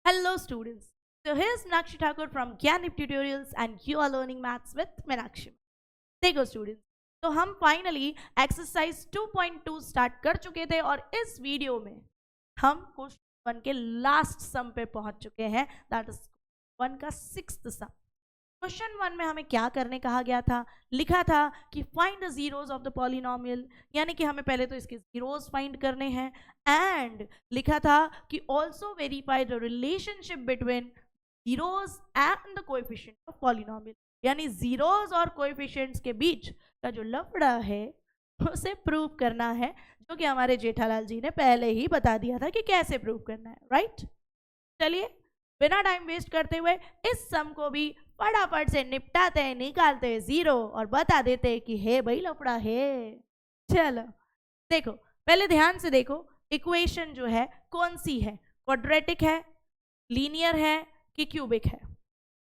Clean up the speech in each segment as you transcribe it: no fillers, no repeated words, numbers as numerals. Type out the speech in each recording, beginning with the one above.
Hello students. So here's Meenakshi Thakur from Gyanip Tutorials and you are learning maths with Meenakshi. देखो students, तो हम finally exercise 2.2 start कर चुके थे और इस वीडियो में हम क्वेश्चन 1 के लास्ट सम पे पहुंच चुके हैं, दैट इज 1 का 6th सम। क्वेश्चन 1 में हमें क्या करने कहा गया था? लिखा था कि find the zeros of the polynomial, यानी कि हमें पहले तो इसके जीरोस फाइंड करने हैं, एंड लिखा था कि also verify the relationship between zeros and the coefficient of polynomial, यानी जीरोस और कोएफिशिएंट्स के बीच का जो लफड़ा है उसे प्रूव करना है, जो कि हमारे जेठालाल जी ने पहले ही बता दिया था कि कैसे प्रूव करना है, राइट? चलिए बिना टाइम वेस्ट करते हुए इस सम को भी फटाफट से निपटाते हैं, निकालते हैं जीरो और बता देते हैं कि हे भाई लफड़ा है। चलो देखो, पहले ध्यान से देखो, इक्वेशन जो है कौन सी है? क्वाड्रेटिक है, लीनियर है कि क्यूबिक है?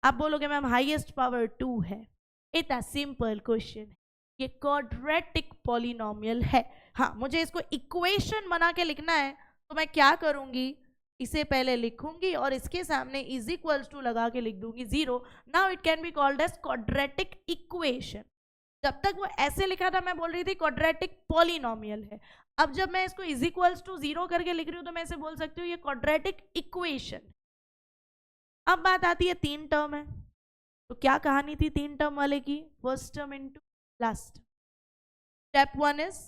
आप बोलोगे मैम हाईएस्ट पावर 2 है। इतना सिंपल क्वेश्चन है, ये क्वाड्रेटिक पॉलिनोमियल है। हाँ, मुझे इसको इक्वेशन बना के लिखना है तो मैं क्या करूंगी, इसे पहले लिखूंगी और इसके सामने इज इक्वल्स टू लगा के लिख दूंगी zero. Now it can be called as quadratic equation. जब तक वो ऐसे लिखा था मैं बोल रही थी क्वाड्रेटिक पॉलिनोमियल है। अब जब मैं इसको इज इक्वल्स टू जीरो करके लिख रही हूं तो मैं इसे बोल सकती हूँ ये क्वाड्रेटिक इक्वेशन। अब बात आती है 3 टर्म है, तो क्या कहानी थी 3 टर्म वाले की? First term into last. Step 1 is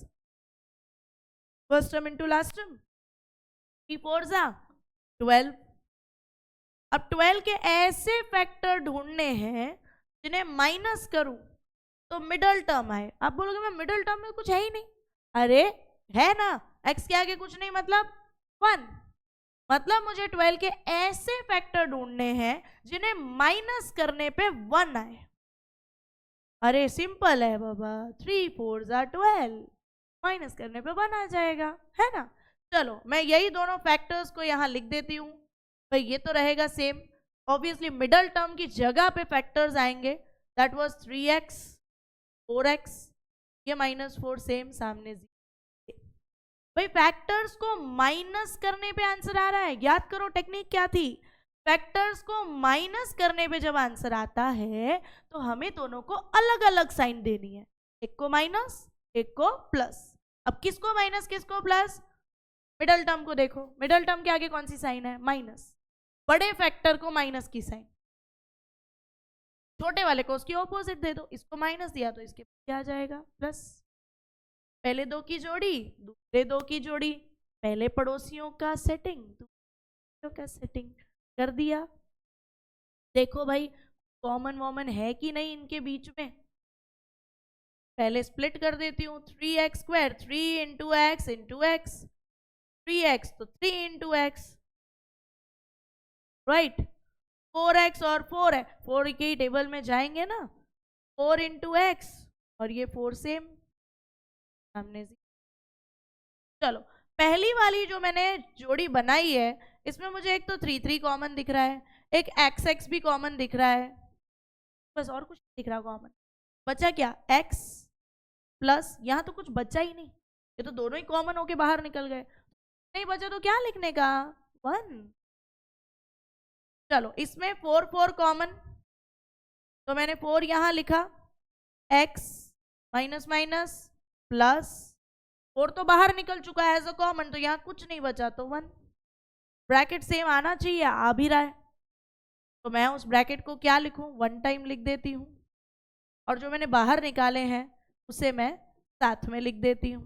first term into last term. 3 4 12। अब 12 के ऐसे फैक्टर ढूंढने हैं जिन्हें माइनस करूं तो मिडल टर्म आए। आप बोलोगे मैं मिडल टर्म में कुछ है ही नहीं। अरे है ना, x के आगे कुछ नहीं मतलब 1। मतलब मुझे 12 के ऐसे फैक्टर ढूंढने हैं जिन्हें माइनस करने पे 1 आए। अरे सिंपल है बाबा, 3 4 12, माइनस करने पे 1 आ जाएगा, है ना? चलो मैं यही दोनों फैक्टर्स को यहाँ लिख देती हूँ। भाई ये तो रहेगा सेम, ऑब्वियसली मिडल टर्म की जगह पे फैक्टर्स आएंगे, दैट वाज 3x 4x, ये -4 सेम सामने 0। भाई फैक्टर्स को माइनस करने पे आंसर आ रहा है, याद करो टेक्निक क्या थी। फैक्टर्स को माइनस करने पे जब आंसर आता है तो हमें दोनों को अलग अलग साइन देनी है, एक को माइनस एक को प्लस। अब किसको माइनस किसको प्लस? मिडल टर्म को देखो, मिडल टर्म के आगे कौन सी साइन है? माइनस। बड़े फैक्टर को माइनस की साइन, छोटे वाले को उसकी ऑपोजिट दे दो। इसको माइनस दिया तो इसके क्या आ जाएगा? प्लस। पहले दो की जोड़ी दूसरे दो की जोड़ी, पहले पड़ोसियों का सेटिंग दूसरों का सेटिंग कर दिया। देखो भाई कॉमन वॉमन है कि नहीं इनके बीच में? पहले स्प्लिट कर देती हूँ, 3x² 3 into x into x, 3x तो 3 इंटू एक्स, राइट? 4x और 4 है, 4 के टेबल में जाएंगे ना, 4 इंटू एक्स और ये 4 सेम सामने। चलो पहली वाली जो मैंने जोड़ी बनाई है इसमें मुझे एक तो 3 3 कॉमन दिख रहा है, एक x भी कॉमन दिख रहा है, बस और कुछ दिख रहा कॉमन। बचा क्या? x प्लस, यहाँ तो कुछ बचा ही नहीं, ये तो दोनों ही कॉमन होके बाहर निकल गए। नहीं बचा तो क्या लिखने का? 1। चलो इसमें 4 4 कॉमन, तो मैंने 4 यहां लिखा, x माइनस माइनस प्लस 4 तो बाहर निकल चुका है एज अ कॉमन, तो यहाँ कुछ नहीं बचा तो 1। ब्रैकेट सेम आना चाहिए, आ भी रहा है, तो मैं उस ब्रैकेट को क्या लिखूं? 1 टाइम लिख देती हूँ, और जो मैंने बाहर निकाले हैं उसे मैं साथ में लिख देती हूँ।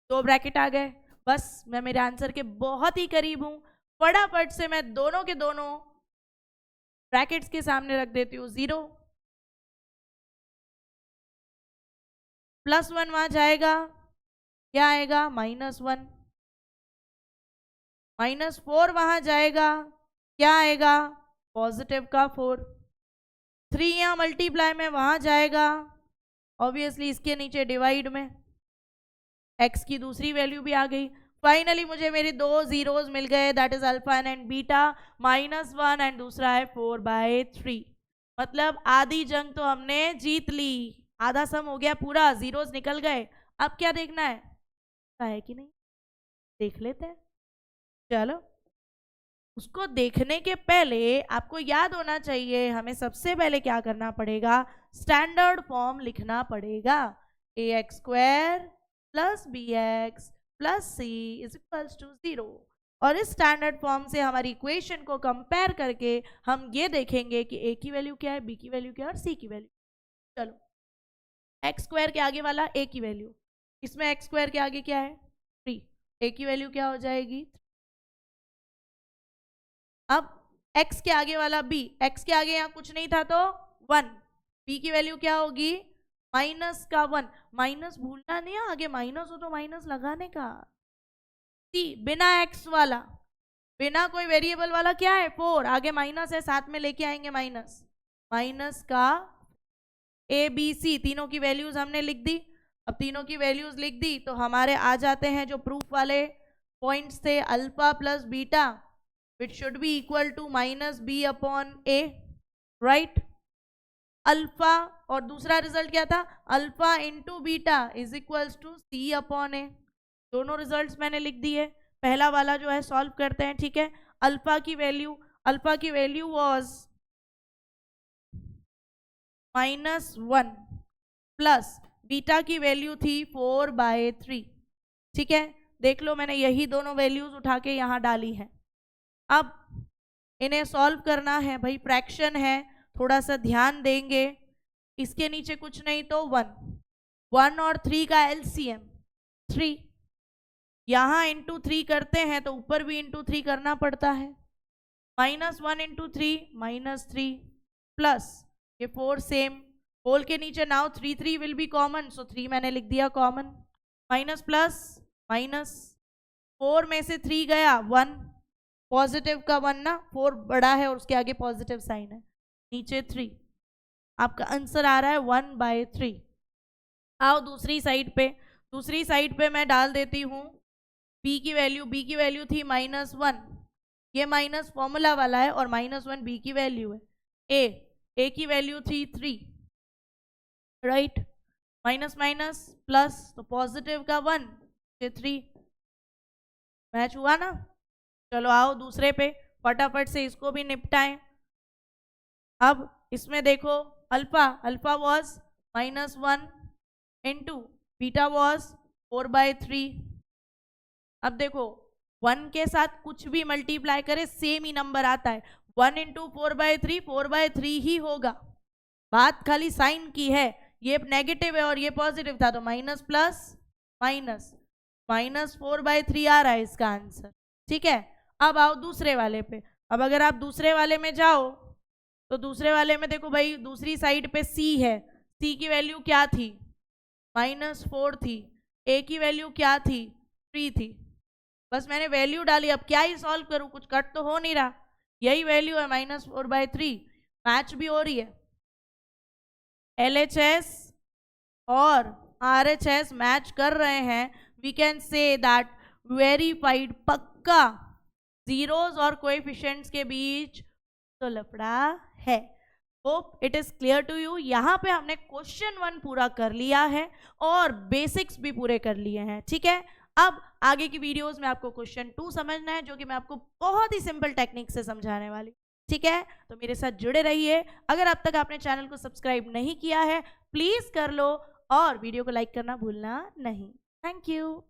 2 ब्रैकेट आ गए, बस मैं मेरे आंसर के बहुत ही करीब हूँ। फटाफट से मैं दोनों के दोनों ब्रैकेट्स के सामने रख देती हूँ 0, +1 वहां जाएगा, क्या आएगा? -1, -4 वहां जाएगा, क्या आएगा? पॉजिटिव का 4। 3 यहाँ मल्टीप्लाई में वहां जाएगा, ऑब्वियसली इसके नीचे डिवाइड में, x की दूसरी वैल्यू भी आ गई। फाइनली मुझे मेरे 2 जीरोस मिल गए, that is alpha and beta, -1 and दूसरा है 4/3। मतलब आधी जंग तो हमने जीत ली, आधा सम हो गया पूरा, जीरोस निकल गए। अब क्या देखना है कि नहीं, देख लेते हैं। चलो उसको देखने के पहले आपको याद होना चाहिए, हमें सबसे पहले क्या करना पड़ेगा, स्टैंडर्ड फॉर्म लिखना पड़ेगा। ax square plus bx plus c is equals to 0। और इस स्टैंडर्ड फॉर्म से हमारी इक्वेशन को कंपेयर करके हम ये देखेंगे कि a की वैल्यू क्या है, b की वैल्यू क्या है और c की वैल्यू। चलो, एक्स स्क्वायर के आगे वाला a की वैल्यू, इसमें एक्स स्क्वायर के आगे क्या है 3, a की वैल्यू क्या हो जाएगी। अब x के आगे वाला b, x के आगे यहाँ कुछ नहीं था तो 1, b की वैल्यू क्या होगी माइनस का 1, माइनस भूलना नहीं है, आगे माइनस हो तो माइनस लगाने का। c बिना x वाला, बिना कोई वेरिएबल वाला क्या है 4, आगे माइनस है, साथ में लेके आएंगे माइनस, माइनस का ए बी सी, तीनों की वैल्यूज हमने लिख दी। अब तीनों की वैल्यूज लिख दी तो हमारे आ जाते हैं जो प्रूफ वाले पॉइंट्स थे, alpha plus beta which should be equal to minus b upon a, right. Alpha और दूसरा रिजल्ट क्या था, alpha into beta is equals to c upon a. दोनों रिजल्ट्स मैंने लिख दिए। पहला वाला जो है सॉल्व करते हैं, ठीक है। अल्फा की वैल्यू वाज -1 प्लस बीटा की वैल्यू थी 4/3, ठीक है। देख लो मैंने यही दोनों वैल्यूज उठा के यहाँ डाली है। अब इन्हें सॉल्व करना है भाई, फ्रैक्शन है, थोड़ा सा ध्यान देंगे। इसके नीचे कुछ नहीं तो 1 और 3 का एलसीएम 3, यहाँ इंटू 3 करते हैं तो ऊपर भी इंटू 3 करना पड़ता है। -1 इंटू 3 -3 प्लस ये 4 सेम, होल के नीचे नाउ 3 विल बी कॉमन, सो 3 मैंने लिख दिया कॉमन, माइनस प्लस माइनस, 4 में से 3 गया 1, पॉजिटिव का 1 ना, 4 बड़ा है और उसके आगे पॉजिटिव साइन है, नीचे 3, आपका आंसर आ रहा है 1/3। आओ दूसरी साइड पे मैं डाल देती हूँ b की वैल्यू थी -1, ये माइनस फॉर्मूला वाला है और -1 b की वैल्यू है। a की वैल्यू थी 3, राइट, माइनस माइनस प्लस तो पॉजिटिव का 1 से 3, मैच हुआ ना। चलो आओ दूसरे पे, फटाफट से इसको भी निपटाएं। अब इसमें देखो alpha was -1 into beta was 4/3। अब देखो 1 के साथ कुछ भी मल्टीप्लाई करे सेम ही नंबर आता है, 1 इंटू 4/3 ही होगा, बात खाली साइन की है, ये नेगेटिव है और ये पॉजिटिव था तो माइनस प्लस माइनस, -4/3 आ रहा है इसका आंसर, ठीक है। अब आओ दूसरे वाले पे। अब अगर आप दूसरे वाले में जाओ तो दूसरे वाले में देखो भाई, दूसरी साइड पे c है, c की वैल्यू क्या थी -4 थी, a की वैल्यू क्या थी 3 थी, बस मैंने वैल्यू डाली। अब क्या ही सॉल्व करूं, कुछ कट तो हो नहीं रहा, यही वैल्यू है -4/3, मैच भी हो रही है, LHS और RHS मैच कर रहे हैं। We can say that verified, पक्का जीरोस और कोएफिशिएंट्स के बीच तो लफड़ा है। Hope it is clear to you. यहाँ पे हमने क्वेश्चन 1 पूरा कर लिया है और बेसिक्स भी पूरे कर लिए हैं, ठीक है। अब आगे की वीडियोस में आपको क्वेश्चन 2 समझना है, जो कि मैं आपको बहुत ही सिंपल टेक्निक से समझाने वाली, ठीक है। तो मेरे साथ जुड़े रहिए। अगर अब तक आपने चैनल को सब्सक्राइब नहीं किया है प्लीज कर लो और वीडियो को लाइक करना भूलना नहीं। Thank you.